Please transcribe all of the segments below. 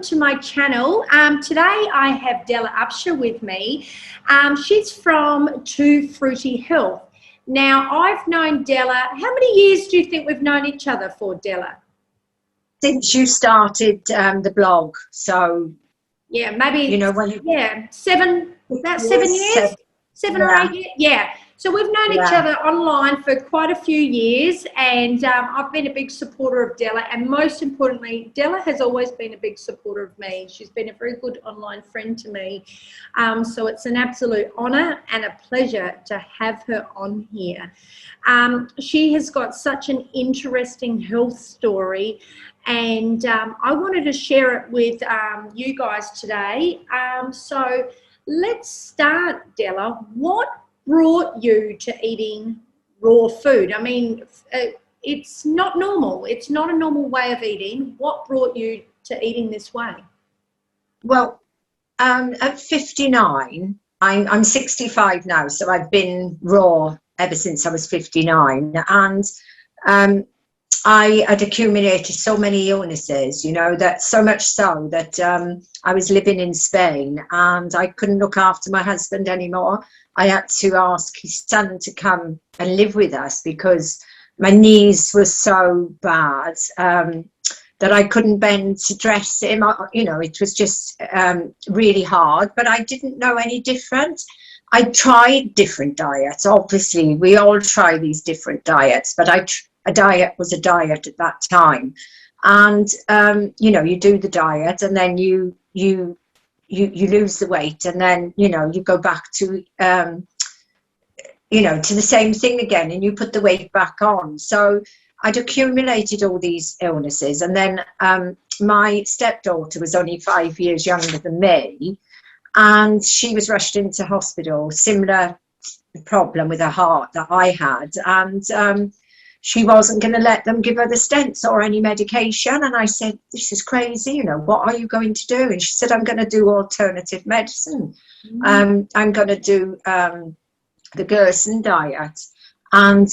welcome to my channel. Today I have Della Upshur with me. She's from Too Fruity Health. Now, I've known Della, how many years do you think we've known each other for, Della? Since you started the blog, so yeah, maybe, you know, when about 7 years, 7 or 8 years, yeah. So we've known each other online for quite a few years, and I've been a big supporter of Della, and most importantly, Della has always been a big supporter of me. She's been a very good online friend to me, so it's an absolute honour and a pleasure to have her on here. She has got such an interesting health story, and I wanted to share it with you guys today. So let's start, Della. What brought you to eating raw food? I mean, it's not normal. It's not a normal way of eating. What brought you to eating this way? Well, at 59, I'm 65 now, so I've been raw ever since I was 59, and I had accumulated so many illnesses, you know, that so much so that I was living in Spain and I couldn't look after my husband anymore. I had to ask his son to come and live with us because my knees were so bad that I couldn't bend to dress him. You know, it was just really hard, but I didn't know any different. I tried different diets. Obviously, we all try these different diets, but a diet was a diet at that time. And, you know, you do the diet and then you lose the weight, and then, you know, you go back to, you know, to the same thing again, and you put the weight back on. So I'd accumulated all these illnesses, and then my stepdaughter was only 5 years younger than me, and she was rushed into hospital, similar problem with her heart that I had, and she wasn't going to let them give her the stents or any medication. And I said, this is crazy, you know, what are you going to do? And she said, I'm going to do alternative medicine. I'm going to do the Gerson diet. And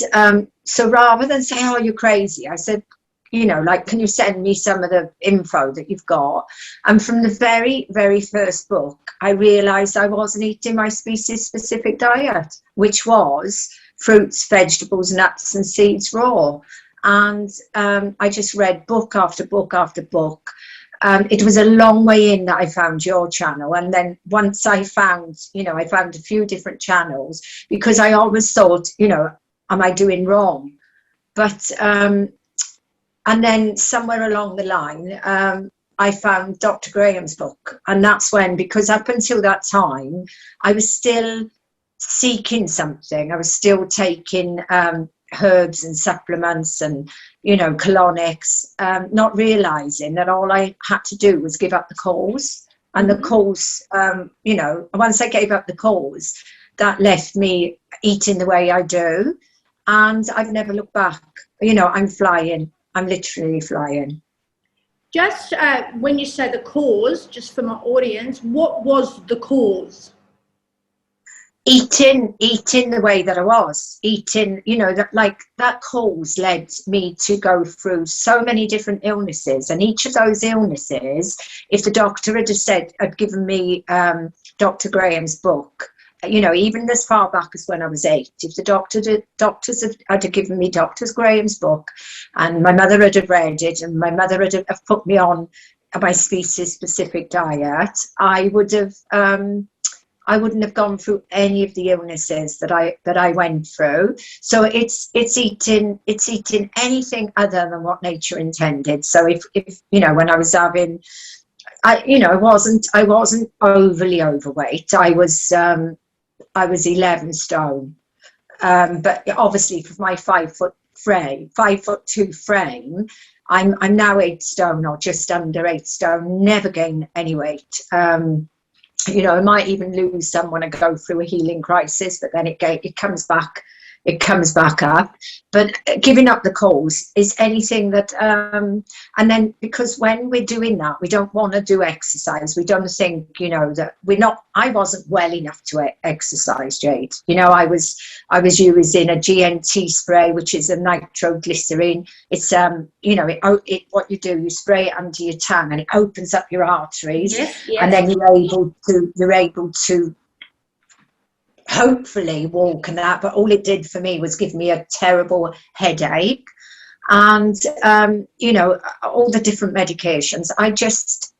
so rather than say, oh, you're crazy, I said, you know, like, can you send me some of the info that you've got? And from the very, very first book, I realised I wasn't eating my species-specific diet, which was fruits, vegetables, nuts and seeds raw. And I just read book after book after book. It was a long way in that I found your channel. And then once I found, you know, I found a few different channels, because I always thought, you know, am I doing wrong? But, and then somewhere along the line, I found Dr. Graham's book. And that's when, because up until that time, I was still seeking something. I was still taking herbs and supplements and, you know, colonics, not realizing that all I had to do was give up the cause. And the cause, you know, once I gave up the cause, that left me eating the way I do, and I've never looked back. You know, I'm flying. I'm literally flying. Just when you say the cause, just for my audience, what was the cause? Eating the way that I was eating, you know, that, like, that cause led me to go through so many different illnesses, and each of those illnesses, if the doctor had given me Dr. Graham's book, you know, even as far back as when I was 8, if the doctors had given me Dr. Graham's book, and my mother had read it, and my mother had put me on my species-specific diet, I wouldn't have gone through any of the illnesses that I went through. So it's eating anything other than what nature intended. So if you know, when I was having, you know, I wasn't overly overweight. I was 11 stone, but obviously for my 5'2" frame, I'm now 8 stone or just under 8 stone. Never gain any weight. You know, I might even lose some when I go through a healing crisis, but then it comes back it comes back up. But giving up the cause is anything that, and then because when we're doing that, we don't want to do exercise. We don't think, you know, that I wasn't well enough to exercise, Jade. You know, I was using a GNT spray, which is a nitroglycerin. It's, you know, what you do, you spray it under your tongue and it opens up your arteries. Yes, yes. And then you're able to hopefully walk and that, but all it did for me was give me a terrible headache. And you know, all the different medications I just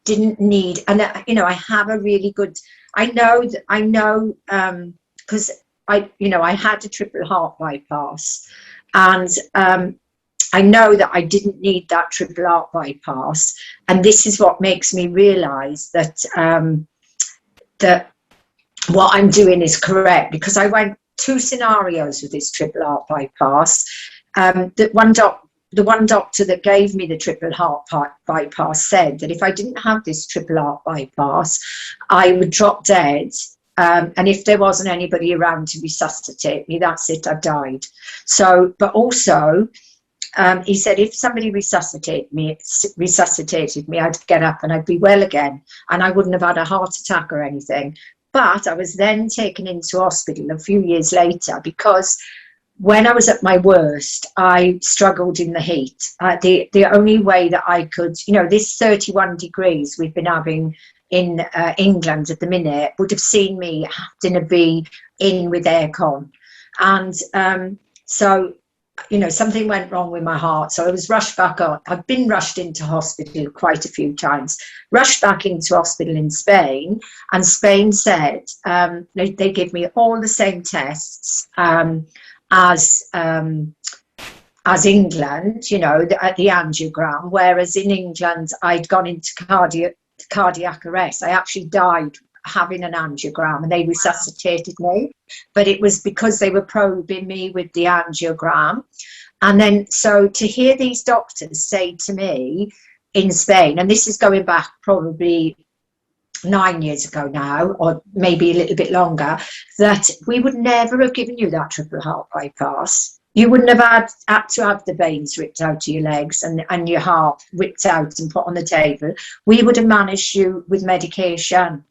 didn't need. And you know, I have a really good, I know because I had a triple heart bypass, and I know that I didn't need that triple heart bypass. And this is what makes me realize that that what I'm doing is correct, because I went 2 scenarios with this triple heart bypass. The one doctor that gave me the triple heart bypass said that if I didn't have this triple heart bypass, I would drop dead. And if there wasn't anybody around to resuscitate me, that's it, I died. So, but also, he said if somebody resuscitated me, I'd get up and I'd be well again, and I wouldn't have had a heart attack or anything. But I was then taken into hospital a few years later because when I was at my worst, I struggled in the heat. The only way that I could, you know, this 31 degrees we've been having in England at the minute would have seen me having to be in with aircon. And so, you know, something went wrong with my heart. So I was rushed back on. I've been rushed into hospital quite a few times, rushed back into hospital in Spain. And Spain said they give me all the same tests as England, you know, at the angiogram, whereas in England, I'd gone into cardiac arrest. I actually died having an angiogram, and they resuscitated me, but it was because they were probing me with the angiogram. And then, so to hear these doctors say to me in Spain, and this is going back probably 9 years ago now, or maybe a little bit longer, that we would never have given you that triple heart bypass. You wouldn't have had to have the veins ripped out of your legs and your heart ripped out and put on the table. We would have managed you with medication.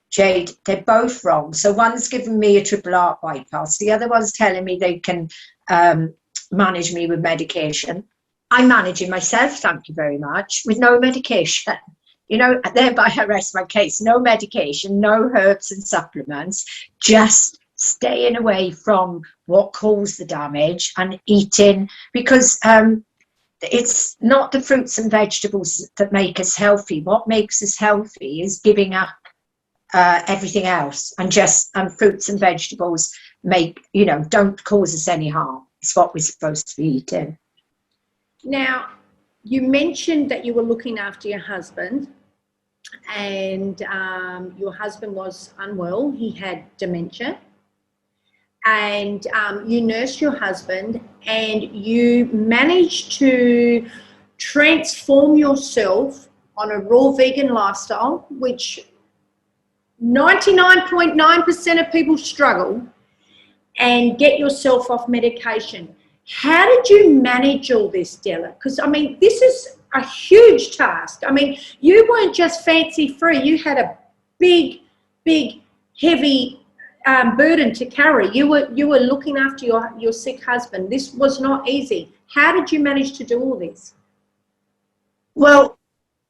Jade, they're both wrong. So one's giving me a triple heart bypass, the other one's telling me they can manage me with medication. I'm managing myself, thank you very much, with no medication. You know, thereby I rest my case. No medication, no herbs and supplements, just staying away from what caused the damage and eating, because it's not the fruits and vegetables that make us healthy. What makes us healthy is giving up everything else, and fruits and vegetables don't cause us any harm. It's what we're supposed to be eating. Now, you mentioned that you were looking after your husband, and your husband was unwell. He had dementia, and you nursed your husband, and you managed to transform yourself on a raw vegan lifestyle, which 99.9% of people struggle, and get yourself off medication. How did you manage all this, Della? Because, I mean, this is a huge task. I mean, you weren't just fancy free. You had a big, heavy burden to carry. You were looking after your sick husband. This was not easy. How did you manage to do all this? Well,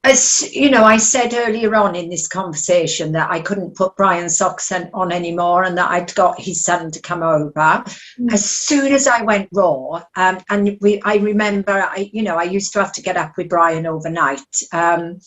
as you know, I said earlier on in this conversation that I couldn't put Brian's socks on anymore, and that I'd got his son to come over. As soon as I went raw, I remember, I used to have to get up with Brian overnight. But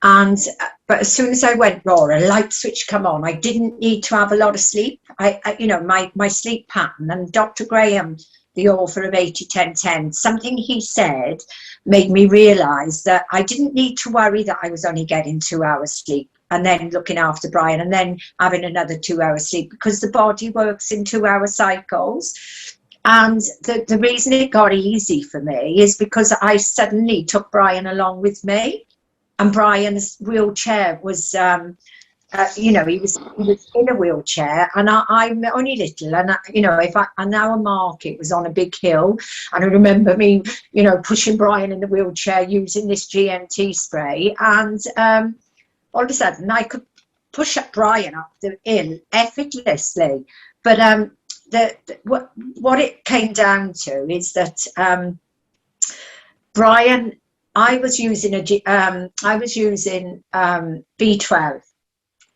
as soon as I went raw, a light switch come on. I didn't need to have a lot of sleep. My sleep pattern, and Dr. Graham, the author of 80-10-10, something he said made me realise that I didn't need to worry that I was only getting 2 hours sleep and then looking after Brian and then having another 2 hours sleep, because the body works in 2-hour cycles. And the reason it got easy for me is because I suddenly took Brian along with me, and Brian's wheelchair was you know, he was in a wheelchair, and I'm only little, and you know, and our market was on a big hill, and I remember me, you know, pushing Brian in the wheelchair using this GMT spray, and all of a sudden I could push up Brian up the hill effortlessly. But what it came down to is that Brian, I was using B12.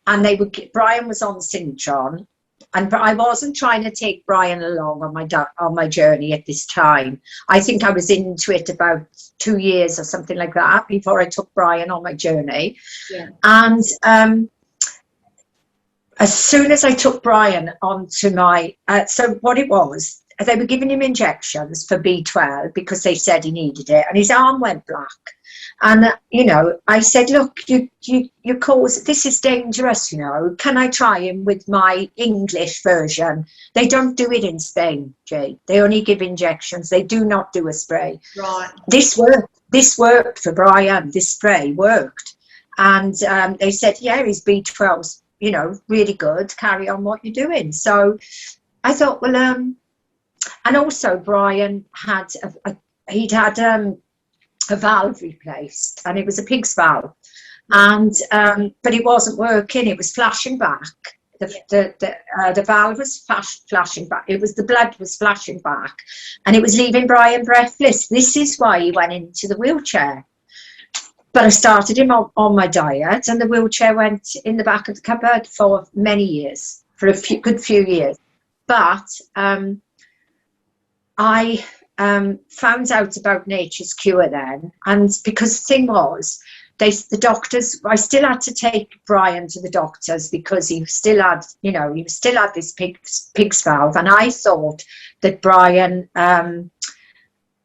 And Brian was on Syntron, and I wasn't trying to take Brian along on my journey at this time. I think I was into it about 2 years or something like that before I took Brian on my journey. Yeah. And as soon as I took Brian onto my, so what it was, they were giving him injections for B12 because they said he needed it, and his arm went black. And, you know, I said, look, you cause, this is dangerous, you know, can I try him with my English version? They don't do it in Spain, Jay. They only give injections. They do not do a spray. Right. This worked for Brian. This spray worked. And they said, yeah, his B12's, you know, really good. Carry on what you're doing. So I thought, well, and also Brian had, he'd had a valve replaced, and it was a pig's valve, and but it wasn't working. It was flashing back. The valve was flashing back. It was, the blood was flashing back, and it was leaving Brian breathless. This is why he went into the wheelchair. But I started him on my diet, and the wheelchair went in the back of the cupboard for many years, for a good few years. But I found out about Nature's Cure then, and because the thing was, the doctors, I still had to take Brian to the doctors because he still had, you know, he still had this pig's valve, and I thought that Brian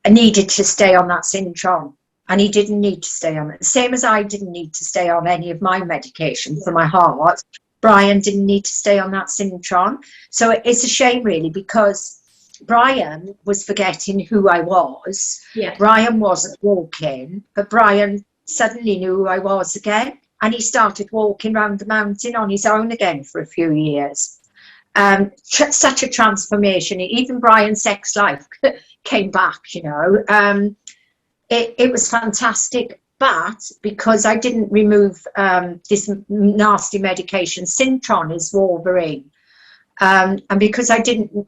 needed to stay on that Syntron, and he didn't need to stay on it. Same as I didn't need to stay on any of my medication for my heart, Brian didn't need to stay on that Syntron. So it's a shame, really, because Brian was forgetting who I was. Yeah. Brian wasn't walking, but Brian suddenly knew who I was again, and he started walking around the mountain on his own again for a few years. Such a transformation. Even Brian's sex life came back, you know. It was fantastic, but because I didn't remove this nasty medication, Syntron is Wolverine, and because I didn't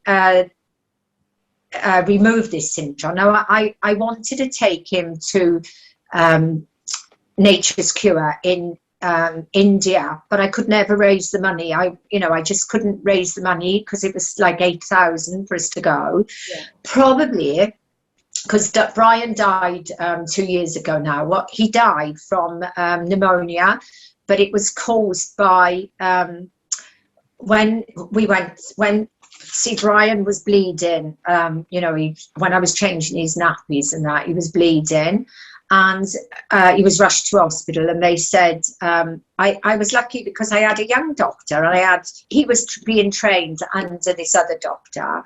remove this Syntron. Now, I wanted to take him to Nature's Cure in India, but I could never raise the money. I just couldn't raise the money because it was like 8,000 for us to go. Yeah. Probably because Brian died 2 years ago now. He died from pneumonia, but it was caused by when Brian was bleeding, you know, when I was changing his nappies and that, he was bleeding, and he was rushed to hospital, and they said, I was lucky because I had a young doctor, and he was being trained under this other doctor,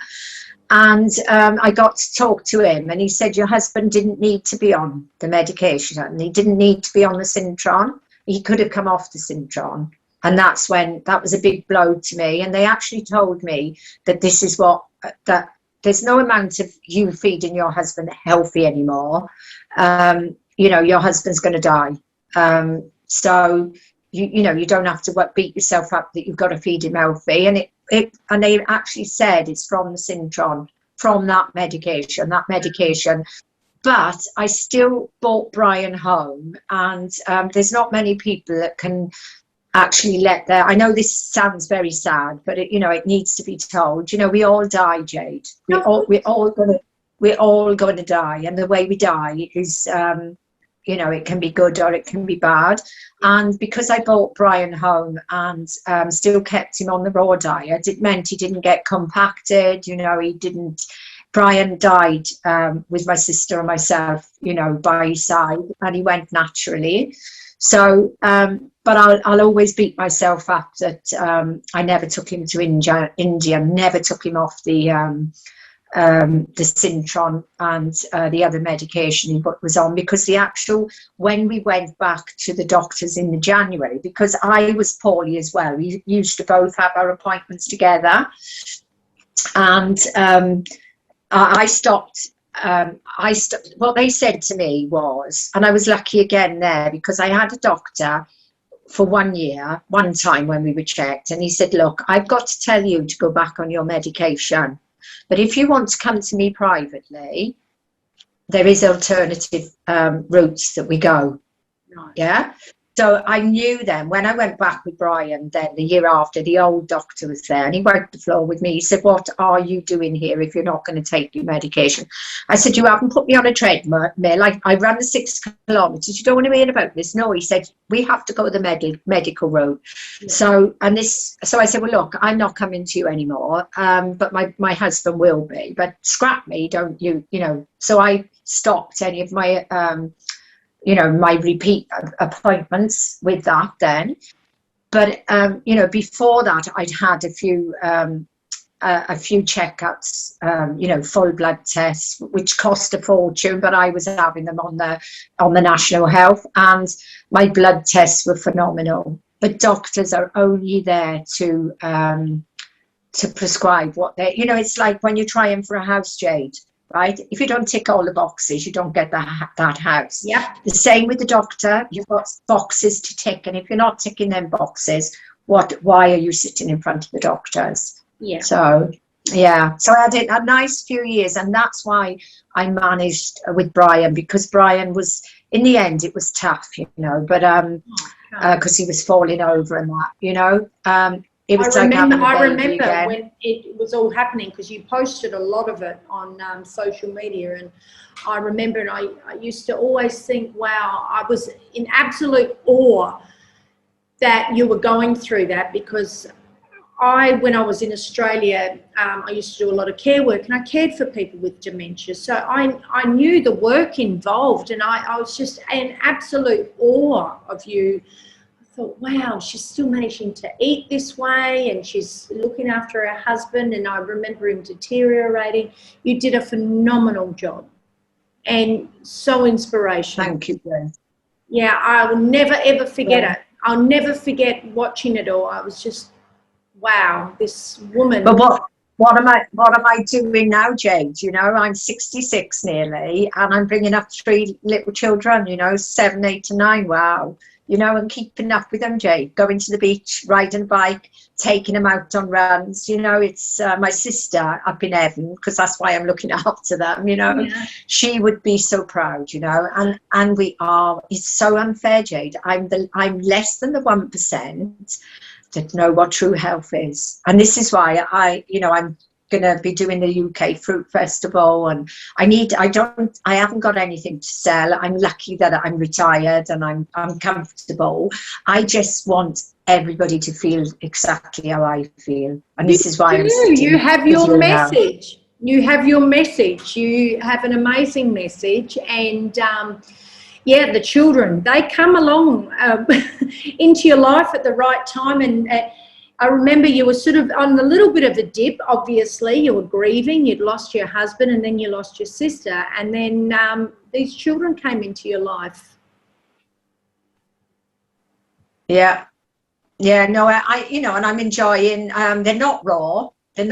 and I got to talk to him, and he said, your husband didn't need to be on the medication, and he didn't need to be on the Syntron. He could have come off the Syntron. And that was a big blow to me. And they actually told me that this is that there's no amount of you feeding your husband healthy anymore. You know, your husband's going to die. So, you know, you don't have to beat yourself up that you've got to feed him healthy. And and they actually said it's from the Syntron, from that medication. But I still brought Brian home, and there's not many people that can actually I know this sounds very sad, but it needs to be told. You know, we all die, Jade. We're all going to die, and the way we die is, you know, it can be good or it can be bad. And because I brought Brian home and still kept him on the raw diet, it meant he didn't get compacted. You know, Brian died with my sister and myself, you know, by his side, and he went naturally. So, but I'll always beat myself up that I never took him to India, never took him off the the Syntron and the other medication he was on, because when we went back to the doctors in the January, because I was poorly as well, we used to both have our appointments together, and I stopped. What they said to me was, and I was lucky again there, because I had a doctor for 1 year, one time when we were checked, and he said, look, I've got to tell you to go back on your medication, but if you want to come to me privately, there is alternative routes that we go. Right. Yeah. So I knew then, when I went back with Brian, then the year after, the old doctor was there and he wiped the floor with me. He said, what are you doing here if you're not going to take your medication? I said, you haven't put me on a treadmill. I ran the 6 kilometres. You don't want to hear about this? No, he said, we have to go the medical route. Yeah. So I said, well, look, I'm not coming to you anymore, but my husband will be. But scrap me, don't you, So I stopped any of my... my repeat appointments with that then. But, before that, I'd had a few checkups, full blood tests, which cost a fortune, but I was having them on the National Health, and my blood tests were phenomenal. But doctors are only there to prescribe what they, it's like when you're trying for a house, Jade. Right? If you don't tick all the boxes, you don't get that house. Yeah. The same with the doctor. You've got boxes to tick, and if you're not ticking them boxes, why are you sitting in front of the doctors? Yeah. So, yeah. So I did a nice few years, and that's why I managed with Brian, because Brian was, in the end, it was tough, but because he was falling over and that, It was I remember again. when it was all happening, because you posted a lot of it on social media, and I remember, and I used to always think, wow, I was in absolute awe that you were going through that, because when I was in Australia, I used to do a lot of care work, and I cared for people with dementia, so I knew the work involved, and I was just in absolute awe of you. Thought, wow, she's still managing to eat this way, and she's looking after her husband, and I remember him deteriorating. You did a phenomenal job and so inspirational. Thank you, Gwen. Yeah, I will never ever forget it. I'll never forget watching it all. I was just, wow, this woman. But what am I doing now, Jade? I'm 66 nearly, and I'm bringing up 3 little children, 7, 8 and 9. Wow. And keeping up with them, Jay, going to the beach, riding a bike, taking them out on runs. It's my sister up in heaven, because that's why I'm looking after them, Yeah. She would be so proud, and we are. It's so unfair, Jade. I'm less than the 1% that know what true health is, and this is why I'm going to be doing the UK Fruit Festival, and I haven't got anything to sell. I'm lucky that I'm retired and I'm comfortable. I just want everybody to feel exactly how I feel, and this is why you have your message. You have your message. You have an amazing message, and the children, they come along into your life at the right time, and I remember you were sort of on a little bit of a dip. Obviously, you were grieving. You'd lost your husband, and then you lost your sister, and then these children came into your life. Yeah. No, and I'm enjoying. They're not raw, but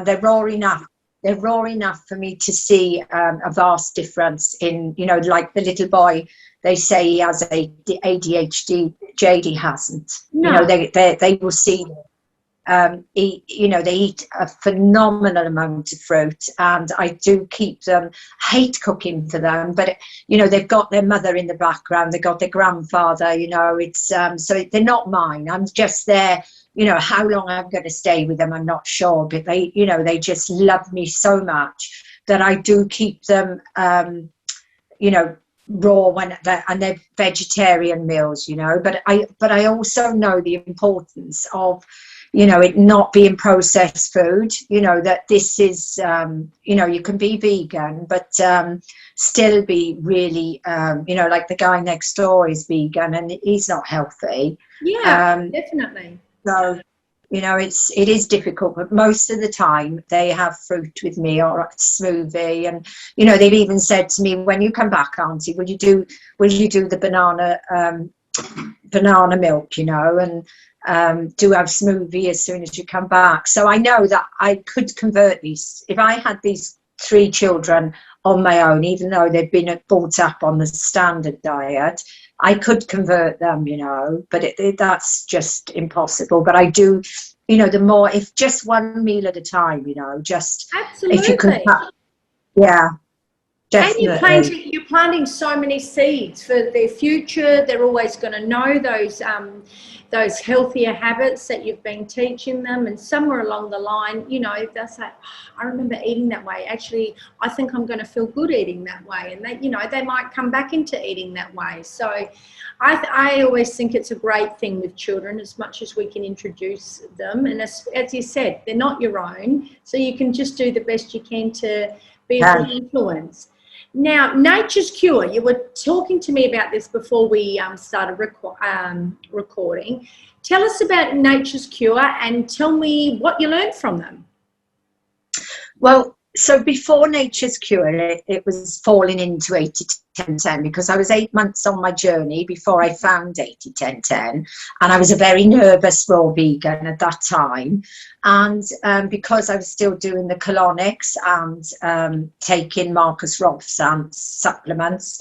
they're raw enough. They're raw enough for me to see a vast difference in, like the little boy. They say he has ADHD. JD hasn't. No. They will see. They eat a phenomenal amount of fruit, and I do keep them. Hate cooking for them, but they've got their mother in the background. They've got their grandfather. It's so they're not mine. I'm just there. How long I'm going to stay with them, I'm not sure, but they just love me so much that I do keep them. Raw and they're vegetarian meals, but I also know the importance of it not being processed food, that this is you can be vegan but still be really like the guy next door is vegan and he's not healthy. Definitely. So You know, it is difficult, but most of the time they have fruit with me or a smoothie. And, you know, they've even said to me, when you come back, Auntie, will you do the banana milk, you know, and do have smoothie as soon as you come back. So I know that I could convert these. If I had these 3 children on my own, even though they've been brought up on the standard diet, I could convert them, you know, but that's just impossible. But I do, you know, the more, if just one meal at a time, you know, just Absolutely. if you can, yeah, definitely. And you're planting so many seeds for their future. They're always going to know those healthier habits that you've been teaching them, and somewhere along the line, you know, they'll say, oh, I remember eating that way. Actually, I think I'm going to feel good eating that way. And they, you know, they might come back into eating that way. So I always think it's a great thing with children, as much as we can introduce them. And as you said, they're not your own. So you can just do the best you can to be a good influence. Now, Nature's Cure, you were talking to me about this before we started recording. Tell us about Nature's Cure and tell me what you learned from them. Well, so before Nature's Cure, it was falling into 80-10-10 because I was 8 months on my journey before I found 80-10-10, and I was a very nervous raw vegan at that time. And because I was still doing the colonics and taking Marcus Rolf's supplements.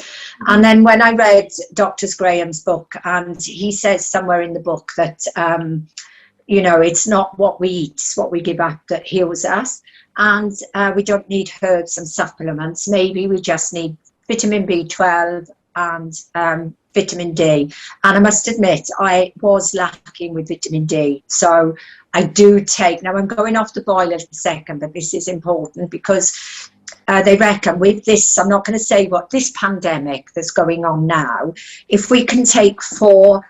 And then when I read Dr. Graham's book, and he says somewhere in the book that, you know, it's not what we eat, it's what we give up that heals us. And we don't need herbs and supplements. Maybe we just need vitamin B12 and vitamin D. And I must admit, I was lacking with vitamin D. So I do take, now I'm going off the boil in a second, but this is important because they reckon with this, I'm not going to say what, this pandemic that's going on now, if we can take 4,000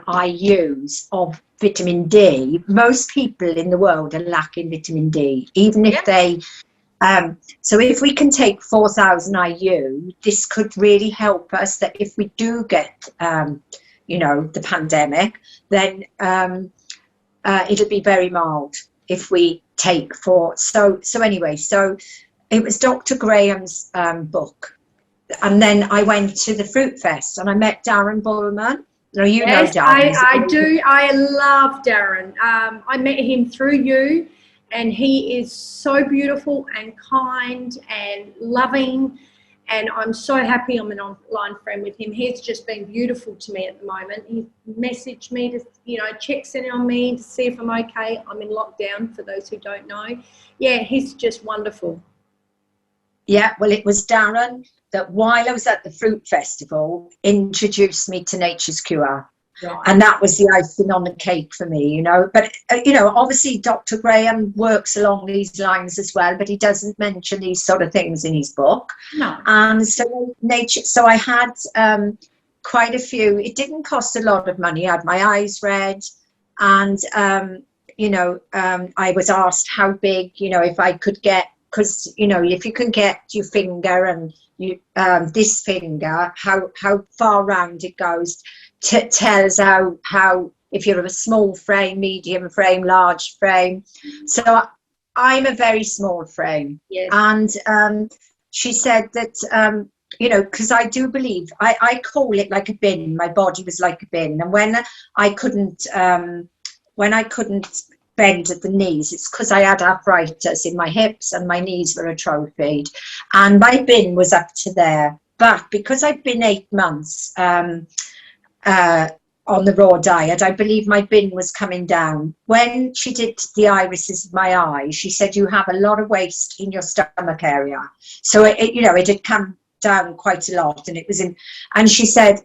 IUs of vitamin D, most people in the world are lacking vitamin D, even if they, so if we can take 4,000 IU, this could really help us that if we do get, you know, the pandemic, then it'll be very mild if we take so anyway, so it was Dr. Graham's book. And then I went to the Fruit Fest and I met Darren Bullman. No, you yes, know Darren. I do. I love Darren. I met him through you, and he is so beautiful and kind and loving. And I'm so happy I'm an online friend with him. He's just been beautiful to me at the moment. He messaged me to, you know, checks in on me to see if I'm okay. I'm in lockdown, for those who don't know. Yeah, he's just wonderful. Yeah, well, it was Darren that while I was at the Fruit Festival introduced me to Nature's Cure. Right. And that was the icing on the cake for me, you know. But, you know, obviously Dr. Graham works along these lines as well, but he doesn't mention these sort of things in his book. No. And so I had quite a few. It didn't cost a lot of money. I had my eyes read, and, you know, I was asked how big, you know, if I could get, because, you know, if you can get your finger and you this finger, how far round it goes, tells how if you're of a small frame, medium frame, large frame. So I'm a very small frame. Yes. And she said that you know, because I do believe I call it like a bin. My body was like a bin, and when I couldn't bend at the knees, it's because I had arthritis in my hips and my knees were atrophied, and my bin was up to there. But because I'd been 8 months on the raw diet, I believe my bin was coming down. When she did the irises of my eyes, she said you have a lot of waste in your stomach area. So you know, it had come down quite a lot, and it was in, and she said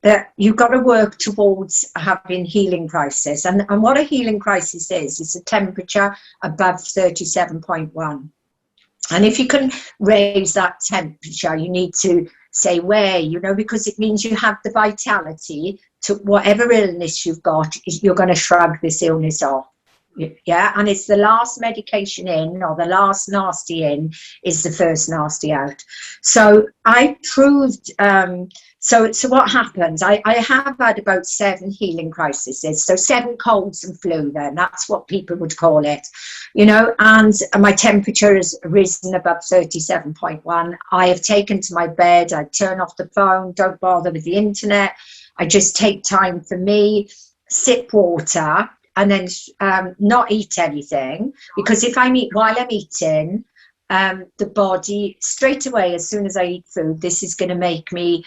that you've got to work towards having healing crisis. And what a healing crisis is a temperature above 37.1. And if you can raise that temperature, you need to say where, you know, because it means you have the vitality to whatever illness you've got, you're going to shrug this illness off. Yeah, and it's the last medication in, or the last nasty in is the first nasty out. So I proved, so what happens, I have had about 7 healing crises, so 7 colds and flu then, that's what people would call it, you know, and my temperature has risen above 37.1. I have taken to my bed, I turn off the phone, don't bother with the internet, I just take time for me, sip water, and then not eat anything, because if I eat while I'm eating, the body straight away, as soon as I eat food, this is going to make me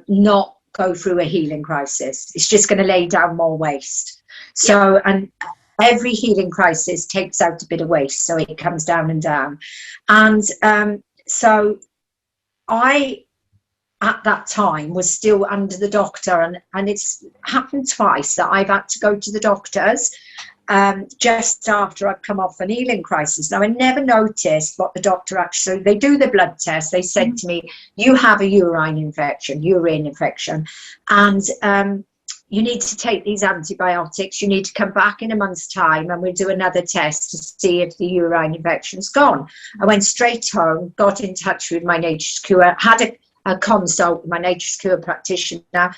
not go through a healing crisis. It's just going to lay down more waste. So, and every healing crisis takes out a bit of waste, so it comes down and down. And so I, at that time, was still under the doctor, and it's happened twice that I've had to go to the doctors just after I've come off an healing crisis. Now, I never noticed what the doctor actually, they do the blood test, they said to me, you have a urine infection, and you need to take these antibiotics, you need to come back in a month's time and we'll do another test to see if the urine infection's gone. I went straight home, got in touch with my Nature's Cure, had a consult with my Nature's Cure practitioner.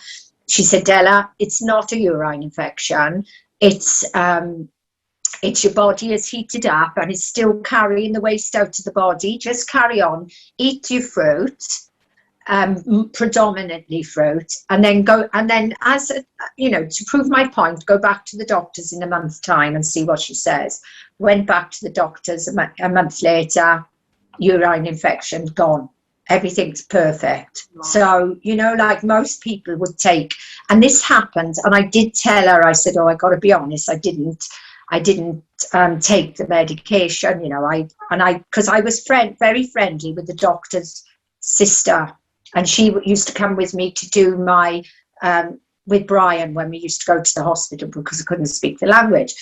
She said, Della, it's not a urine infection. It's your body is heated up and it's still carrying the waste out of the body. Just carry on, eat your fruit, predominantly fruit, and then as you know, to prove my point, go back to the doctors in a month's time and see what she says. Went back to the doctors a month later, urine infection gone. Everything's perfect. Wow. So, you know, like most people would take, and this happened, and I did tell her, I said, oh, I got to be honest, I didn't take the medication, you know, because I was very friendly with the doctor's sister, and she used to come with me to do my, with Brian when we used to go to the hospital because I couldn't speak the language.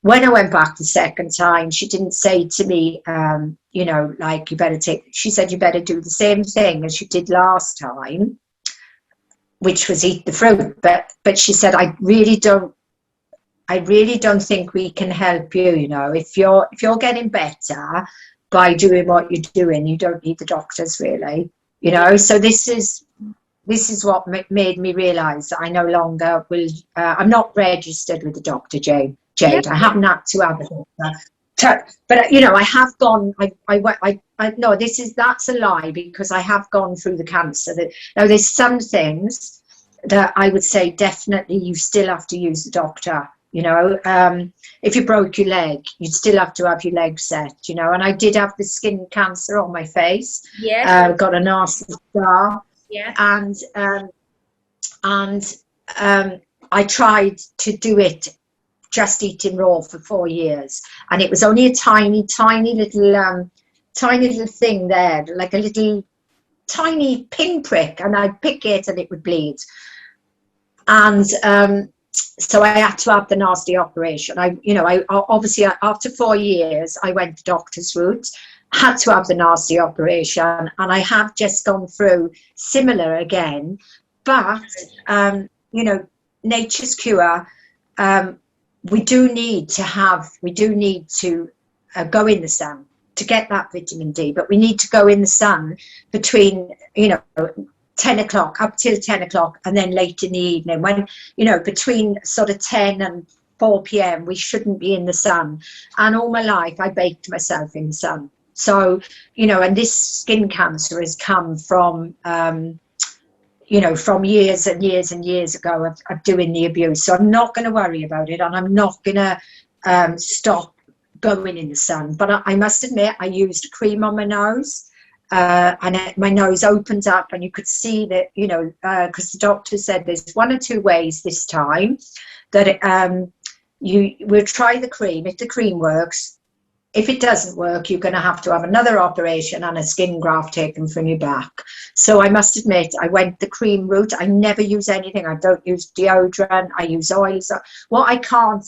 When I went back the second time, she didn't say to me, you know, like, you better take, she said, you better do the same thing as you did last time, which was eat the fruit. But she said, I really don't think we can help you, you know, if you're getting better by doing what you're doing, you don't need the doctors really, you know. So this is what made me realise that I no longer will, I'm not registered with the doctor, Jade. Yep. I haven't had to have it. But, you know, I have gone, no, that's a lie, because I have gone through the cancer. Now, there's some things that I would say definitely you still have to use the doctor, you know. If you broke your leg, you'd still have to have your leg set, you know. And I did have the skin cancer on my face. Yeah. Got a nasty scar. Yeah. And I tried to do it just eating raw for 4 years, and it was only a tiny little thing there, like a little tiny pinprick, and I'd pick it and it would bleed. And so I had to have the nasty operation. I obviously after 4 years I went the doctor's route, had to have the nasty operation, and I have just gone through similar again. But you know, Nature's Cure, we do need to go in the sun to get that vitamin D, but we need to go in the sun between, you know, 10 o'clock up till 10 o'clock, and then late in the evening, when, you know, between sort of 10 and 4 p.m. we shouldn't be in the sun. And all my life I baked myself in the sun. So, you know, and this skin cancer has come from you know, from years and years and years ago of doing the abuse. So I'm not going to worry about it, and I'm not going to stop going in the sun. But I must admit, I used cream on my nose, and my nose opened up, and you could see that, you know, because the doctor said there's 1 or 2 ways this time that you will try the cream. If the cream works, if it doesn't work, you're going to have another operation and a skin graft taken from your back. So I must admit, I went the cream route. I never use anything. I don't use deodorant. I use oils. What I can't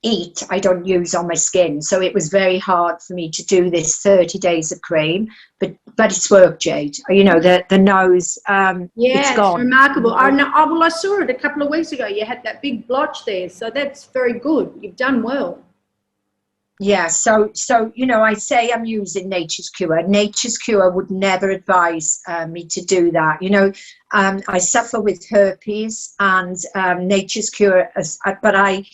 eat, I don't use on my skin. So it was very hard for me to do this 30 days of cream. But but it's worked, Jade. You know, the nose, it's gone. Remarkable. I saw it a couple of weeks ago. You had that big blotch there, so that's very good. You've done well. Yeah, so you know, I say I'm using Nature's Cure. Nature's Cure would never advise me to do that. You know, I suffer with herpes, and Nature's Cure, but I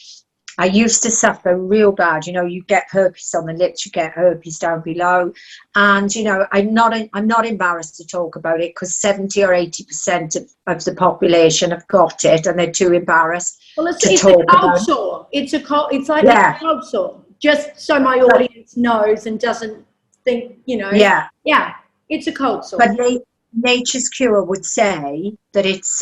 used to suffer real bad. You know, you get herpes on the lips, you get herpes down below, and you know, I'm not embarrassed to talk about it, because 70 or 80% of the population have got it, and they're too embarrassed. Well, it's a cold sore. It's like a cold sore. Just so my audience knows and doesn't think, you know. Yeah, it's a cold sore. But Nature's Cure would say that it's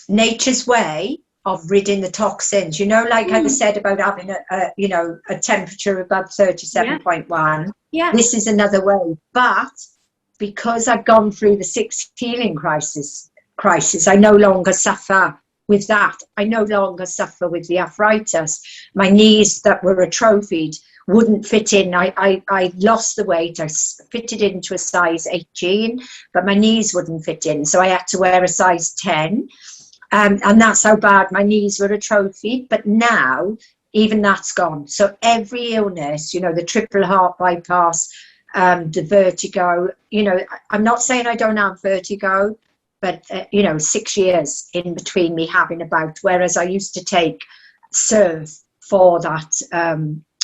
nature's way of ridding the toxins. You know, like I said about having a temperature above 37.1. Yeah. This is another way. But because I've gone through the 6 healing crisis, I no longer suffer with that. I no longer suffer with the arthritis. My knees that were atrophied wouldn't fit in. I lost the weight. I fitted into a size 18, but my knees wouldn't fit in. So I had to wear a size 10. And that's how bad my knees were atrophied. But now, even that's gone. So every illness, you know, the triple heart bypass, the vertigo, you know, I'm not saying I don't have vertigo, but, you know, 6 years in between me having a bout, whereas I used to take Serve for that,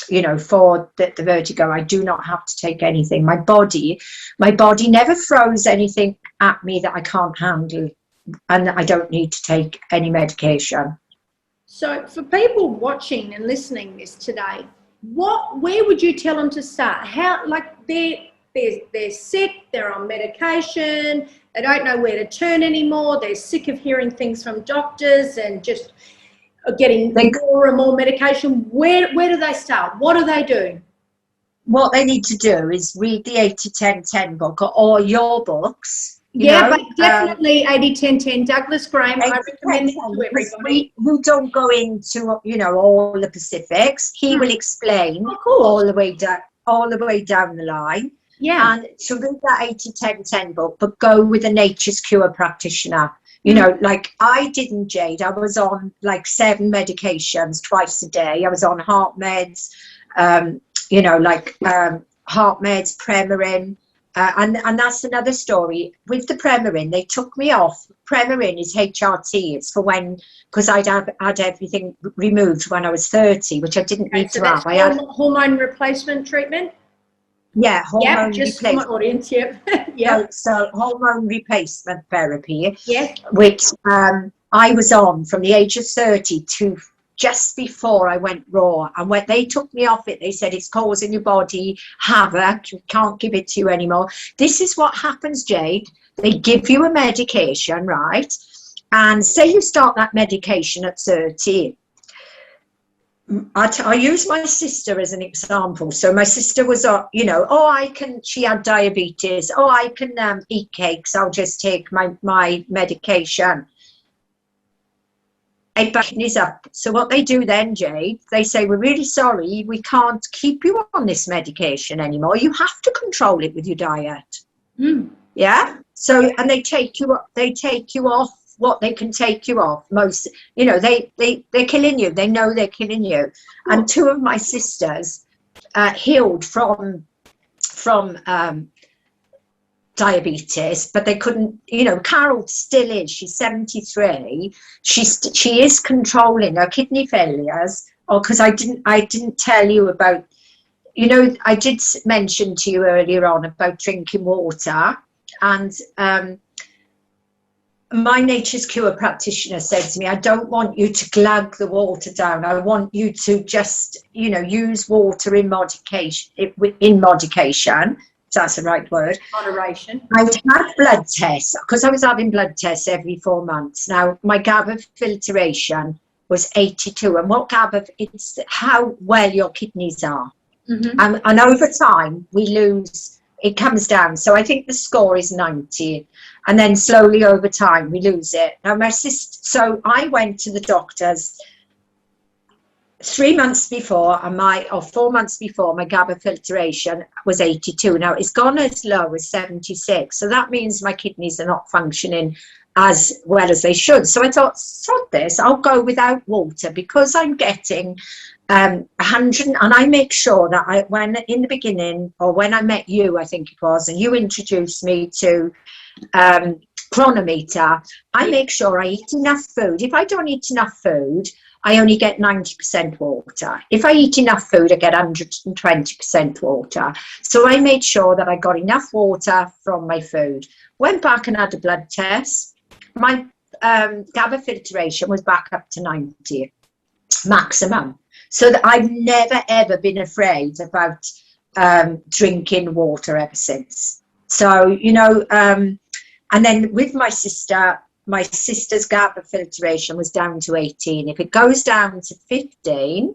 you know, for the vertigo. I do not have to take anything. My body never throws anything at me that I can't handle, and I don't need to take any medication. So for people watching and listening this today, where would you tell them to start? How, like, they're sick, they're on medication, they don't know where to turn anymore, they're sick of hearing things from doctors and just getting more and more medication. Where do they start? What do they do? What they need to do is read the 80-10-10 book, or your books. But definitely 80-10-10. Douglas Graham, I recommend it to everybody. We don't go into, you know, all the specifics. He will explain all the way down the line. Yeah. And so read that 80-10-10 book, but go with a Nature's Cure practitioner. You know, like I didn't, Jade. I was on like 7 medications twice a day. I was on heart meds, you know, like heart meds, Premarin. And that's another story. With the Premarin, they took me off. Premarin is HRT. It's for because I'd had everything removed when I was 30, which I didn't need to have. I had hormone replacement treatment? Yeah, hormone just replacement. For my audience, So hormone replacement therapy, which I was on from the age of 30 to just before I went raw. And when they took me off it, they said it's causing your body havoc. We can't give it to you anymore. This is what happens, Jade. They give you a medication, right? And say you start that medication at 30. I use my sister as an example. So my sister was, you know, she had diabetes. I can eat cakes. I'll just take my medication. It backens up. So what they do then, Jade, they say, we're really sorry, we can't keep you on this medication anymore. You have to control it with your diet. Yeah. So, and they take you off what they can take you off. Most, you know, they're killing you. They know they're killing you. And 2 of my sisters healed from diabetes, but they couldn't, you know. Carol still is. She's 73. She is controlling her kidney failures. Because I didn't tell you about, you know, I did mention to you earlier on about drinking water, and my Nature's Cure practitioner said to me, I don't want you to glug the water down. I want you to just, you know, use water in modification. That's the right word. Moderation. I had blood tests, because I was having blood tests every 4 months. Now, my GABA filtration was 82. And what GABA, it's how well your kidneys are. And over time, we lose, it comes down. So I think the score is 90. And then slowly over time, we lose it. Now, my sister, so I went to the doctors 3 months before, or 4 months before, my GABA filtration was 82. Now it's gone as low as 76. So that means my kidneys are not functioning as well as they should. So I thought, sod this, I'll go without water because I'm getting 100. And I make sure that when in the beginning, or when I met you, I think it was, and you introduced me to Chronometer, I make sure I eat enough food. If I don't eat enough food, I only get 90% water. If I eat enough food, I get 120% water. So I made sure that I got enough water from my food. Went back and had a blood test. My GABA filtration was back up to 90 maximum. So that I've never ever been afraid about drinking water ever since. So, you know, and then with my sister's GABA filtration was down to 18. If it goes down to 15,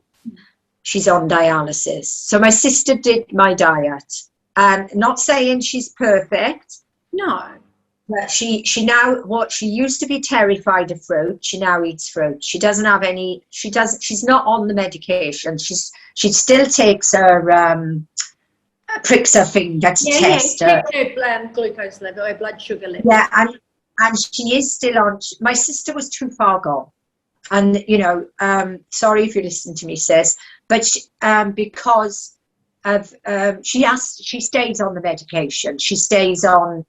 she's on dialysis. So my sister did my diet. Not saying she's perfect. No. But she now, what she used to be terrified of fruit, she now eats fruit. She doesn't have any, she's not on the medication. She still takes her, pricks her finger to test her glucose level, her blood sugar level. Yeah, and she is still on. My sister was too far gone, and you know, sorry if you listen to me, sis, but because of she stays on the medication. She stays on.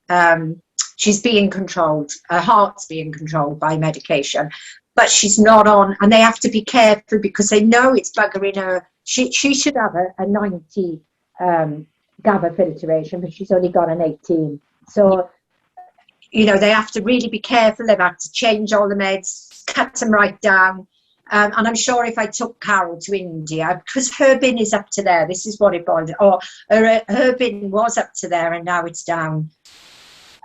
She's being controlled. Her heart's being controlled by medication, but she's not on. And they have to be careful because they know it's buggering her. She should have a 90 GABA filtration, but she's only got an 18. So, you know, they have to really be careful. They've had to change all the meds, cut them right down. And I'm sure if I took Carol to India, because her bin is up to there, this is what it boiled, or her bin was up to there and now it's down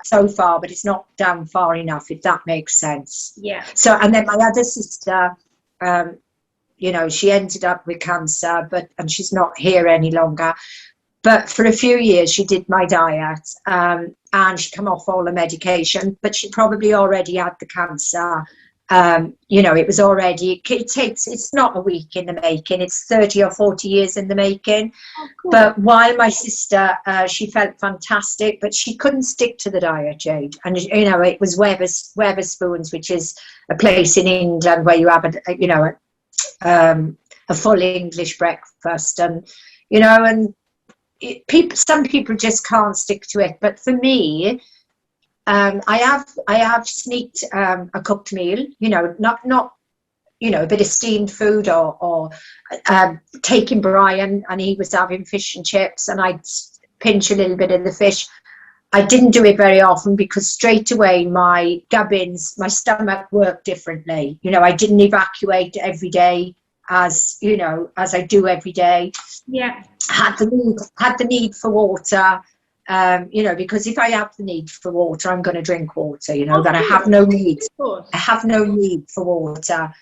so far, but it's not down far enough, if that makes sense. Yeah. So, and then my other sister, you know, she ended up with cancer, and she's not here any longer. But for a few years, she did my diet, and she come off all the medication, but she probably already had the cancer. You know, it was already, it's not a week in the making, it's 30 or 40 years in the making. Oh, cool. But while my sister, she felt fantastic, but she couldn't stick to the diet, Jade. And, you know, it was Wetherspoons, which is a place in England where you have, a full English breakfast. And, you know, and some people just can't stick to it. But for me, I have sneaked a cooked meal, you know, not you know, a bit of steamed food, or taking Brian and he was having fish and chips and I'd pinch a little bit of the fish. I didn't do it very often because straight away my gubbins, my stomach worked differently. You know, I didn't evacuate every day as, you know, as I do every day. Yeah. Had the need for water. You know, because if I have the need for water, I'm going to drink water, you know, that I have no need. I have no need for water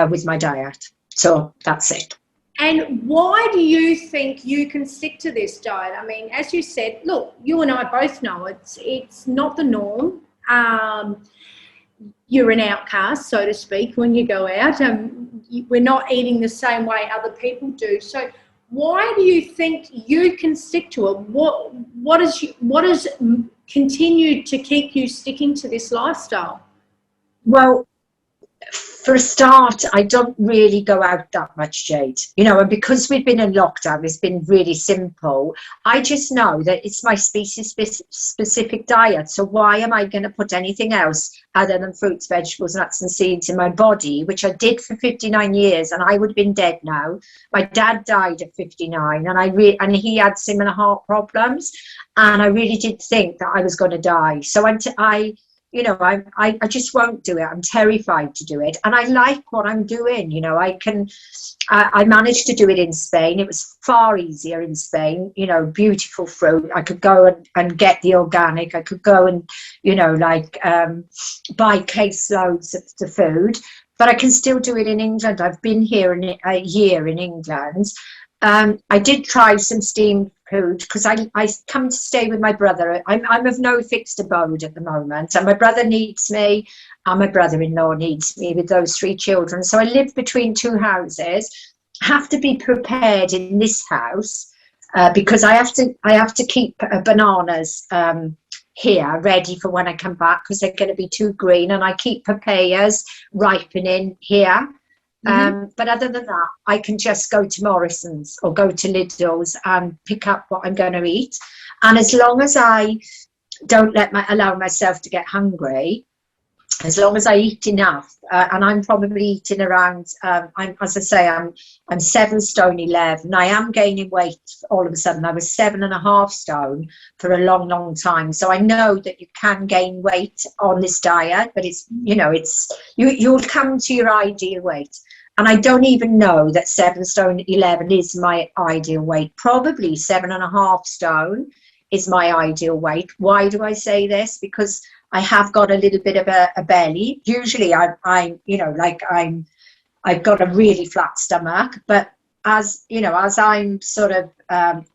with my diet. So that's it. And why do you think you can stick to this diet? I mean, as you said, look, you and I both know it's not the norm. You're an outcast, so to speak, when you go out. We're not eating the same way other people do. So why do you think you can stick to it? What has continued to keep you sticking to this lifestyle? Well, for a start, I don't really go out that much, Jade. You know, and because we've been in lockdown, it's been really simple. I just know that it's my species-specific diet. So why am I going to put anything else other than fruits, vegetables, nuts and seeds in my body, which I did for 59 years, and I would have been dead now. My dad died at 59, and he had similar heart problems, and I really did think that I was going to die. So you know, I just won't do it. I'm terrified to do it. And I like what I'm doing. You know, I managed to do it in Spain. It was far easier in Spain, you know, beautiful fruit. I could go and get the organic. I could go and, you know, like buy case loads of the food, but I can still do it in England. I've been here a year in England. I did try some steamed food because I come to stay with my brother. I'm of no fixed abode at the moment, and my brother needs me and my brother-in-law needs me with those 3 children. So I live between 2 houses, have to be prepared in this house because I have to keep bananas here ready for when I come back because they're going to be too green, and I keep papayas ripening here. But other than that, I can just go to Morrison's or go to Lidl's and pick up what I'm going to eat. And as long as I don't allow myself to get hungry, as long as I eat enough, and I'm probably eating around, as I say, I'm 7 stone 11. I am gaining weight all of a sudden. I was 7.5 stone for a long, long time. So I know that you can gain weight on this diet, but it's, you know, you'll come to your ideal weight. And I don't even know that 7 stone 11 is my ideal weight. Probably 7.5 stone is my ideal weight. Why do I say this? Because I have got a little bit of a belly. Usually I'm you know, like I've got a really flat stomach, but as you know, as I'm sort of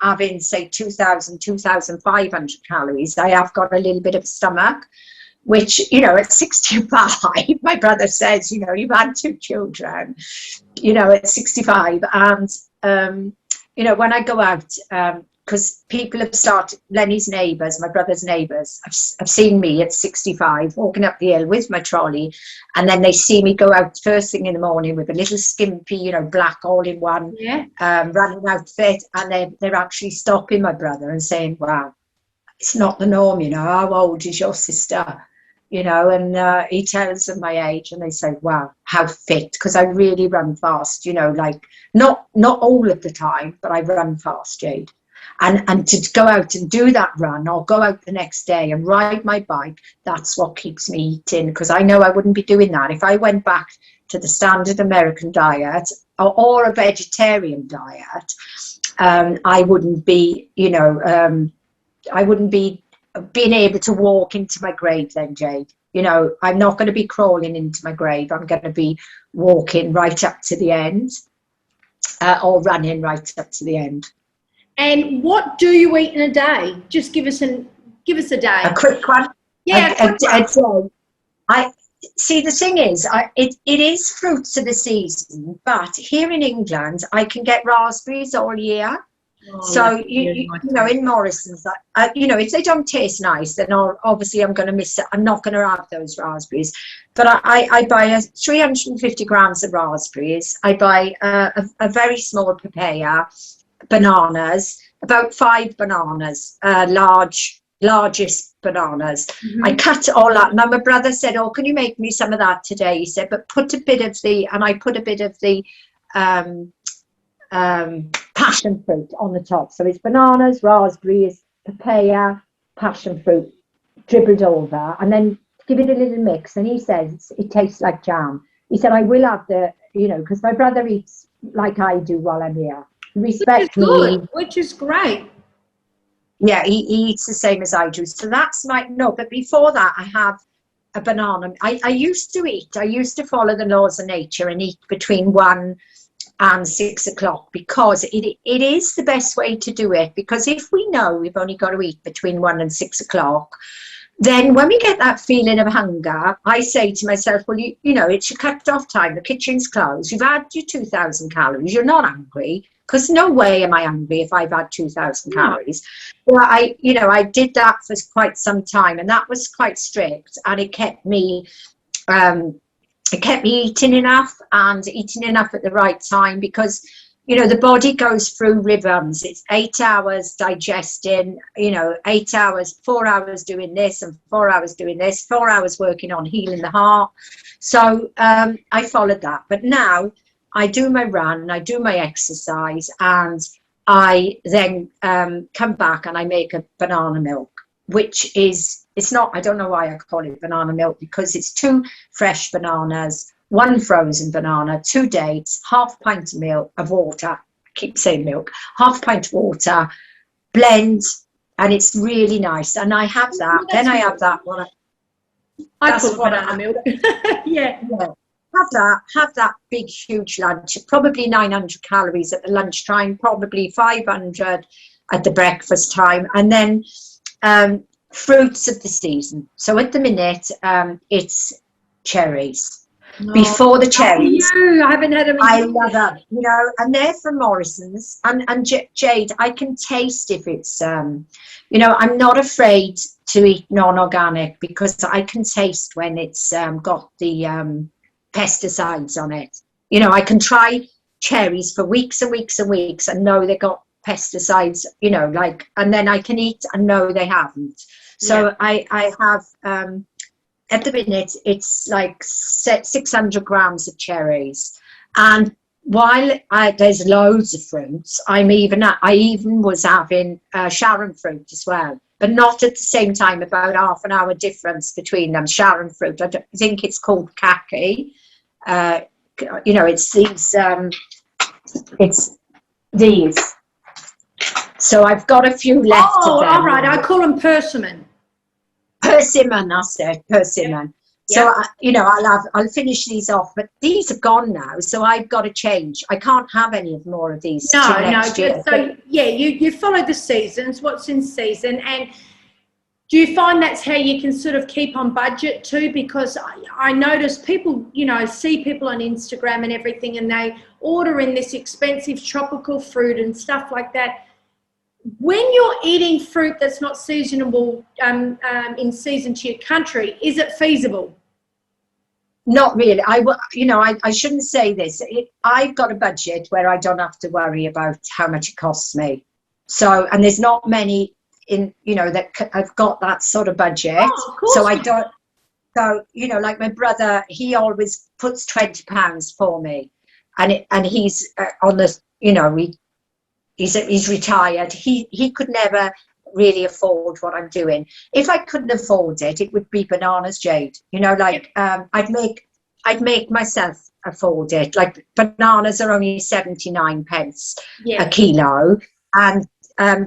having say 2,500 calories, I have got a little bit of a stomach, which, you know, at 65, my brother says, you know, you've had 2 children, you know, at 65. And, you know, when I go out, because people have started, Lenny's neighbours, my brother's neighbours, have seen me at 65 walking up the hill with my trolley, and then they see me go out first thing in the morning with a little skimpy, you know, black all-in-one running outfit, and they're actually stopping my brother and saying, wow, it's not the norm, you know, how old is your sister? You know, and he tells them my age, and they say, wow, how fit, because I really run fast, you know, like not all of the time, but I run fast, Jade. And to go out and do that run, or go out the next day and ride my bike, that's what keeps me eating, because I know I wouldn't be doing that if I went back to the standard American diet or a vegetarian diet. I wouldn't be, you know, I wouldn't be being able to walk into my grave then, Jade. You know, I'm not going to be crawling into my grave. I'm going to be walking right up to the end, or running right up to the end. And what do you eat in a day? Just give us a day. A quick one. Yeah, a day. I see. The thing is, it is fruits of the season, but here in England, I can get raspberries all year. Oh, so you know, in Morrison's, you know, if they don't taste nice, then obviously I'm going to miss it. I'm not going to have those raspberries. But I buy 350 grams of raspberries. I buy a very small papaya, bananas, about 5 bananas, largest bananas. I cut all that. Now my brother said, oh, can you make me some of that today? He said, but put a bit of and I put a bit of the passion fruit on the top. So it's bananas, raspberries, papaya, passion fruit dribbled over, and then give it a little mix. And he says it tastes like jam. He said, I will have you know, because my brother eats like I do while I'm here. Respect me. Which is great. Yeah, he eats the same as I do. So that's but before that I have a banana. I used to follow the laws of nature and eat between 1 and 6 o'clock, because it is the best way to do it. Because if we know we've only got to eat between 1 and 6 o'clock, then when we get that feeling of hunger, I say to myself, well, you know, it's your cut off time, the kitchen's closed, you've had your 2,000 calories, you're not hungry, because no way am I hungry if I've had 2,000 calories. Well, I did that for quite some time, and that was quite strict, and it kept me eating enough and eating enough at the right time, because, you know, the body goes through rhythms. It's 8 hours digesting, you know, 8 hours, 4 hours doing this and 4 hours doing this, 4 hours working on healing the heart. So I followed that. But now I do my run, I do my exercise, and I then come back and I make a banana milk, which is, it's not, I don't know why I call it banana milk, because it's 2 fresh bananas, 1 frozen banana, 2 dates, half pint of water. I keep saying milk. Half pint of water, blend, and it's really nice. And I have that. Oh, then I have that one. I call banana milk. Yeah. Have that big, huge lunch. Probably 900 calories at the lunchtime. Probably 500 at the breakfast time, and then fruits of the season. So at the minute, it's cherries. before the cherries. I haven't had them. I love them, you know, and they're from Morrison's. And Jade, I can taste if it's, you know, I'm not afraid to eat non-organic because I can taste when it's got the pesticides on it. You know, I can try cherries for weeks and weeks and weeks and know they got pesticides, you know, like, and then I can eat and know they haven't. So yeah. I have, at the minute, it's like 600 grams of cherries. And while there's loads of fruits, I even was having Sharon fruit as well, but not at the same time, about half an hour difference between them. Sharon fruit, I think it's called kaki. You know, it's these. So I've got a few left of them. All right, I call them persimmon. Persimmon, I said, persimmon. Yeah. So, you know, I'll finish these off, but these are gone now, so I've got to change. I can't have any more of these next year. So, yeah, you follow the seasons, what's in season, and do you find that's how you can sort of keep on budget too? Because I notice people, you know, see people on Instagram and everything, and they order in this expensive tropical fruit and stuff like that. When you're eating fruit that's not seasonable in season to your country, is it feasible? Not really. I shouldn't say this. I've got a budget where I don't have to worry about how much it costs me. So, and there's not many in, you know, that I've got that sort of budget. Oh, of course. So I don't. So, you know, like my brother, he always puts £20 for me, and he's on the, you know, he's retired. He could never really afford what I'm doing. If I couldn't afford it, it would be bananas, Jade. You know, like I'd make myself afford it. Like bananas are only 79 pence a kilo, and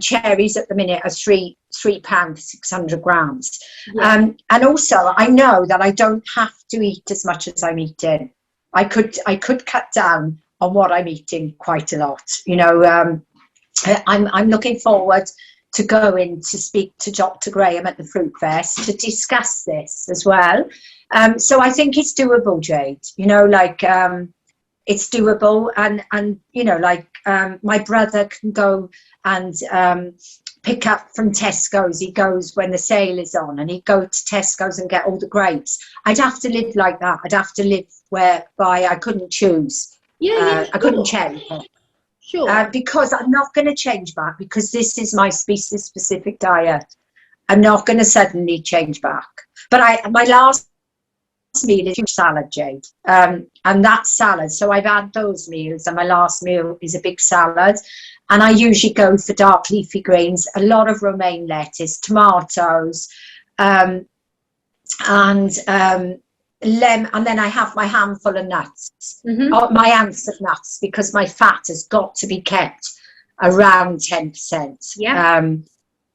cherries at the minute are £3 for 600 grams. Yeah. And also I know that I don't have to eat as much as I'm eating. I could cut down on what I'm eating quite a lot. You know, I'm looking forward to going to speak to Dr. Graham at the Fruit Fest to discuss this as well. So I think it's doable, Jade. You know, like it's doable, and you know, like my brother can go and pick up from Tesco's. He goes when the sale is on, and he'd go to Tesco's and get all the grapes. I'd have to live like that. I'd have to live whereby I couldn't choose. I couldn't cherry pick. Sure. Because I'm not going to change back, because this is my species-specific diet. I'm not going to suddenly change back. But my last meal is huge salad, Jade, and that's salad. So I've had those meals, and my last meal is a big salad. And I usually go for dark leafy greens, a lot of romaine lettuce, tomatoes, and then I have my handful of nuts, my ounce of nuts, because my fat has got to be kept around 10%. Yeah.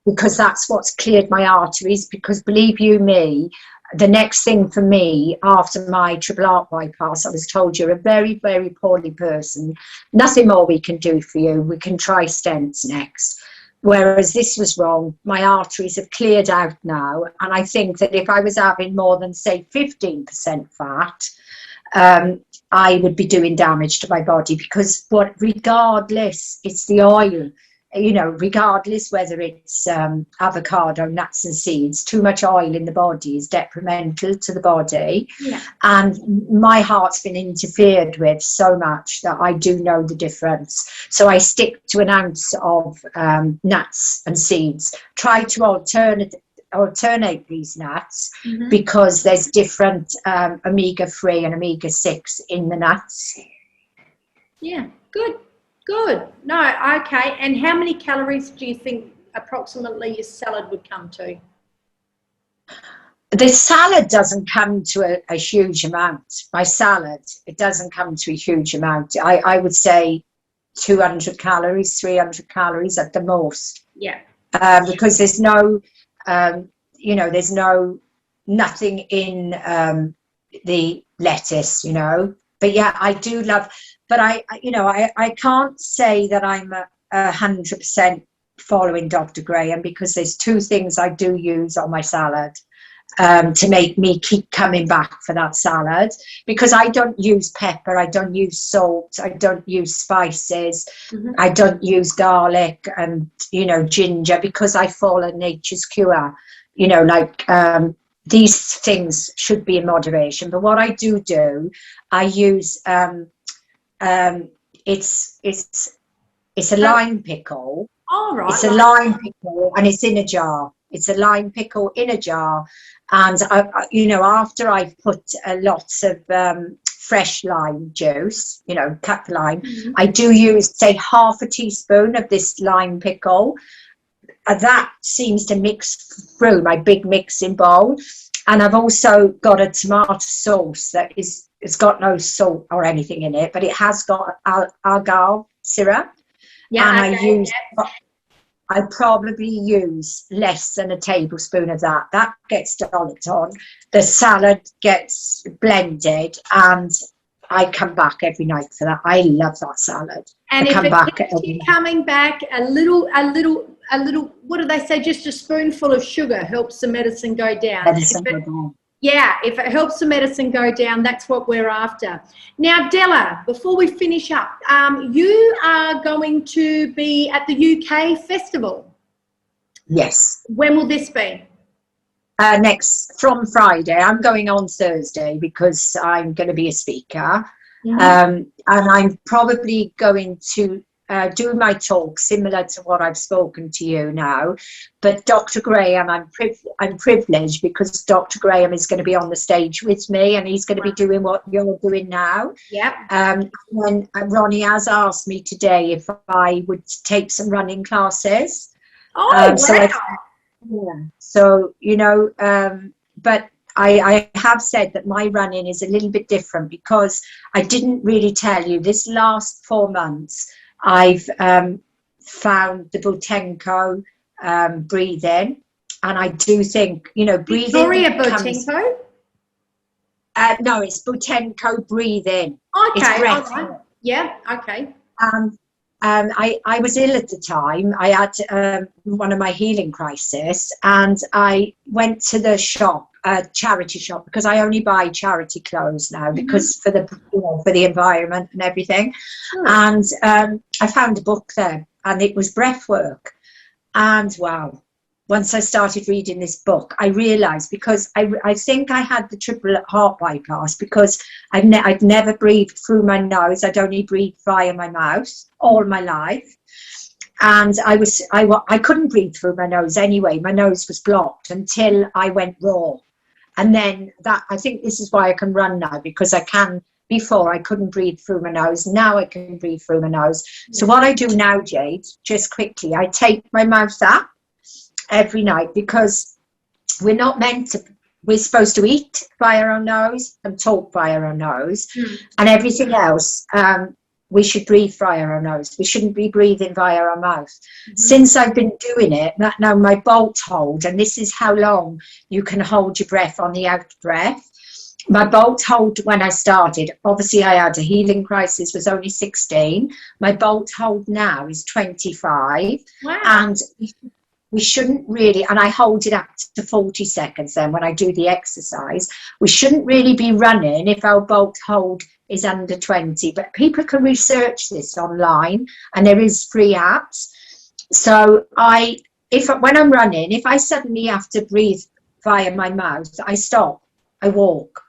Because that's what's cleared my arteries. Because believe you me, the next thing for me after my triple heart bypass, I was told you're a very, very poorly person. Nothing more we can do for you. We can try stents next. Whereas this was wrong. My arteries have cleared out now. And I think that if I was having more than, say, 15% fat, I would be doing damage to my body, because regardless, it's the oil, you know, regardless whether it's avocado, nuts and seeds, too much oil in the body is detrimental to the body. Yeah. And my heart's been interfered with so much that I do know the difference. So I stick to an ounce of nuts and seeds. Try to alternate these nuts, because there's different omega-3 and omega-6 in the nuts. Yeah, good. No, okay. And how many calories do you think approximately your salad would come to? The salad doesn't come to a huge amount. My salad, it doesn't come to a huge amount. I would say 200 calories, 300 calories at the most. Yeah. Because there's no, you know, there's nothing in the lettuce, you know. But yeah, I do love, but I can't say that I'm 100% following Dr. Graham, because there's two things I do use on my salad. to make me keep coming back for that salad, because I don't use pepper, I don't use salt, I don't use spices, I don't use garlic and, you know, ginger, because I follow nature's cure. You know, like these things should be in moderation. But what I do, I use it's a lime pickle. All right. It's a lime pickle, and it's in a jar. It's a lime pickle in a jar. And, you know, after I've put lots of fresh lime juice, you know, cut lime, I do use, say, half a teaspoon of this lime pickle. That seems to mix through my big mixing bowl. And I've also got a tomato sauce that it's got no salt or anything in it, but it has got agave syrup. Yeah, and I probably use less than a tablespoon of that. That gets dolloped on. The salad gets blended, and I come back every night for that. I love that salad. And if it's coming back a little, what do they say? Just a spoonful of sugar helps the medicine go down. Yeah, if it helps the medicine go down, that's what we're after. Now, Della, before we finish up, you are going to be at the UK Festival. Yes. When will this be? From Friday. I'm going on Thursday because I'm going to be a speaker. And I'm probably going to do my talk similar to what I've spoken to you now, but Dr. Graham, I'm privileged because Dr. Graham is going to be on the stage with me, and he's going to be doing what you're doing now. Yeah. And Ronnie has asked me today if I would take some running classes. Oh, wow. So you know, but I have said that my running is a little bit different because I didn't really tell you this last 4 months. I've found the Butenko breathing, and I do think, you know, breathing. Victoria Butenko? No, it's Butenko breathing. Okay, all right. Yeah, okay. I was ill at the time. I had one of my healing crises, and I went to the shop, charity shop, because I only buy charity clothes now because for the environment and everything. And I found a book there, and it was breath work. And wow, once I started reading this book, I realized, because I think I had the triple heart bypass, because I'd never breathed through my nose. I'd only breathed via my mouth all my life. And I couldn't breathe through my nose anyway. My nose was blocked until I went raw. And then I think this is why I can run now, because I can. Before I couldn't breathe through my nose. Now I can breathe through my nose. So what I do now, Jade, just quickly, I tape my mouth up every night, because we're supposed to eat via our nose and talk via our nose, and everything else we should breathe via our nose. We shouldn't be breathing via our mouth. Since I've been doing it, now my bolt hold, and this is how long you can hold your breath on the out breath. My bolt hold when I started, obviously I had a healing crisis, was only 16. My bolt hold now is 25. Wow. And we shouldn't really, and I hold it up to 40 seconds then when I do the exercise. We shouldn't really be running if our bolt hold is under 20, but people can research this online, and there is free apps. So when I'm running, if I suddenly have to breathe via my mouth, I stop, I walk.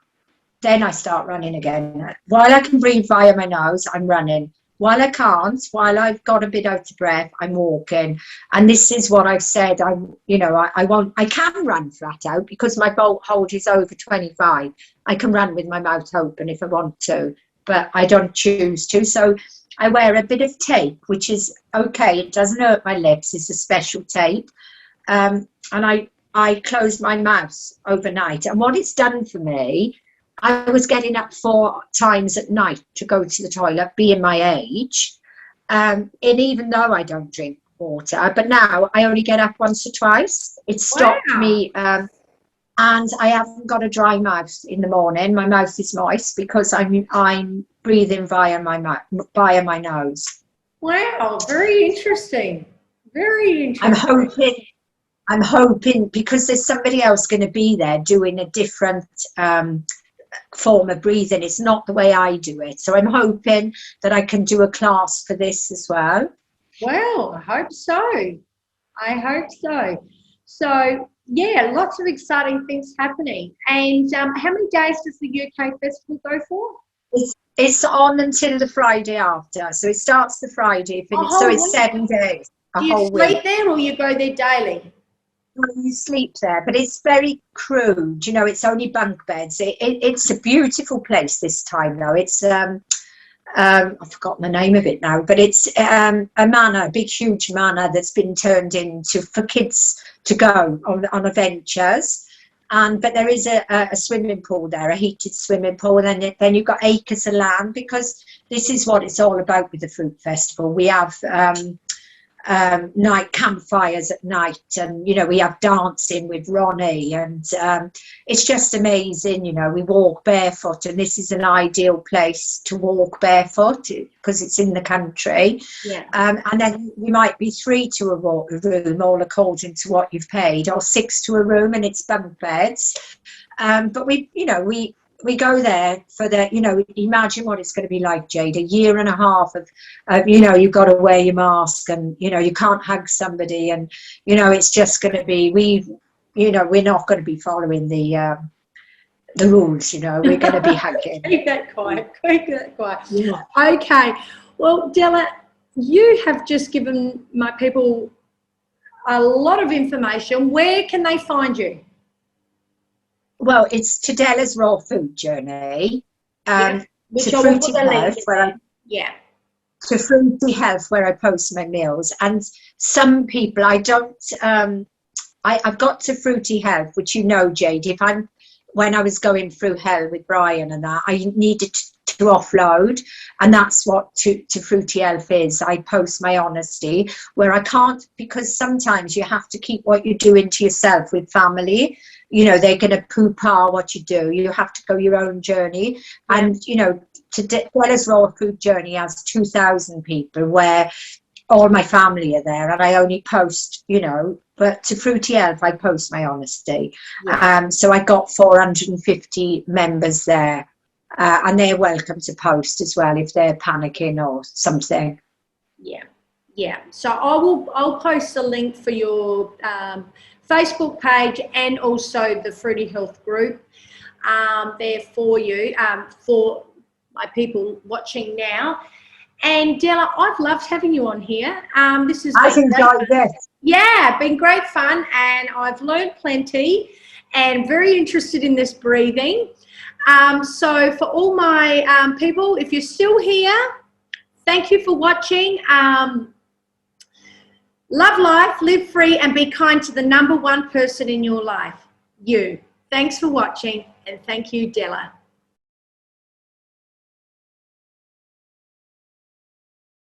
Then I start running again. While I can breathe via my nose, I'm running. While I can't, while I've got a bit out of breath, I'm walking. And this is what I've said. I can run flat out because my bolt hold is over 25. I can run with my mouth open if I want to, but I don't choose to. So I wear a bit of tape, which is okay. It doesn't hurt my lips. It's a special tape. And I close my mouth overnight. And what it's done for me, I was getting up 4 times at night to go to the toilet, being my age. And even though I don't drink water, but now I only get up once or twice. It stopped me. And I haven't got a dry mouth in the morning. My mouth is moist because I'm breathing via my nose. Wow, very interesting. Very interesting. I'm hoping, because there's somebody else going to be there doing a different form of breathing. It's not the way I do it. So I'm hoping that I can do a class for this as well. Well, I hope so. I hope so. So, yeah, lots of exciting things happening. And how many days does the UK Festival go for? It's on until the Friday after. So it starts the Friday. So it's 7 days. Do you sleep there or you go there daily? You sleep there, but it's very crude. You know, it's only bunk beds. It's a beautiful place this time, though. It's I've forgotten the name of it now, but it's a manor, a big, huge manor that's been turned into for kids to go on adventures. But there is a swimming pool there, a heated swimming pool, and then you've got acres of land, because this is what it's all about with the Fruit Festival. We have night campfires at night, and you know, we have dancing with Ronnie, and it's just amazing. You know, we walk barefoot, and this is an ideal place to walk barefoot because it's in the country. Yeah. And then you might be 3 to a room, all according to what you've paid, or 6 to a room, and it's bunk beds. But we go there for the, you know, imagine what it's going to be like, Jade, a year and a half of you know, you've got to wear your mask, and, you know, you can't hug somebody, and, you know, it's just going to be, we're not going to be following the rules, you know, we're going to be hugging. Keep that quiet, keep that quiet. Yeah. Okay, well, Della, you have just given my people a lot of information. Where can they find you? Well, it's to Della's Raw Food Journey, to Fruity Health, to Fruity Health, where I post my meals. And some people, I've got to Fruity Health, which, you know, Jade, when I was going through hell with Brian and that, I needed to offload, and that's what to Fruity Health is. I post my honesty, where I can't, because sometimes you have to keep what you're doing to yourself with family. You know, they're going to poo-pah what you do. You have to go your own journey. Yeah. And, you know, Della's Raw Food Journey has 2,000 people, where all my family are there, and I only post, you know, but to Fruity Health, I post my honesty. Yeah. So I got 450 members there, and they're welcome to post as well if they're panicking or something. Yeah. So I'll post a link for your Facebook page and also the Fruity Health group there for you, for my people watching now. And Della, I've loved having you on here. I've enjoyed this. Yeah, been great fun, and I've learned plenty, and very interested in this breathing. So for all my people, if you're still here, thank you for watching. Love life, live free, and be kind to the number one person in your life, you. Thanks for watching, and thank you, Della.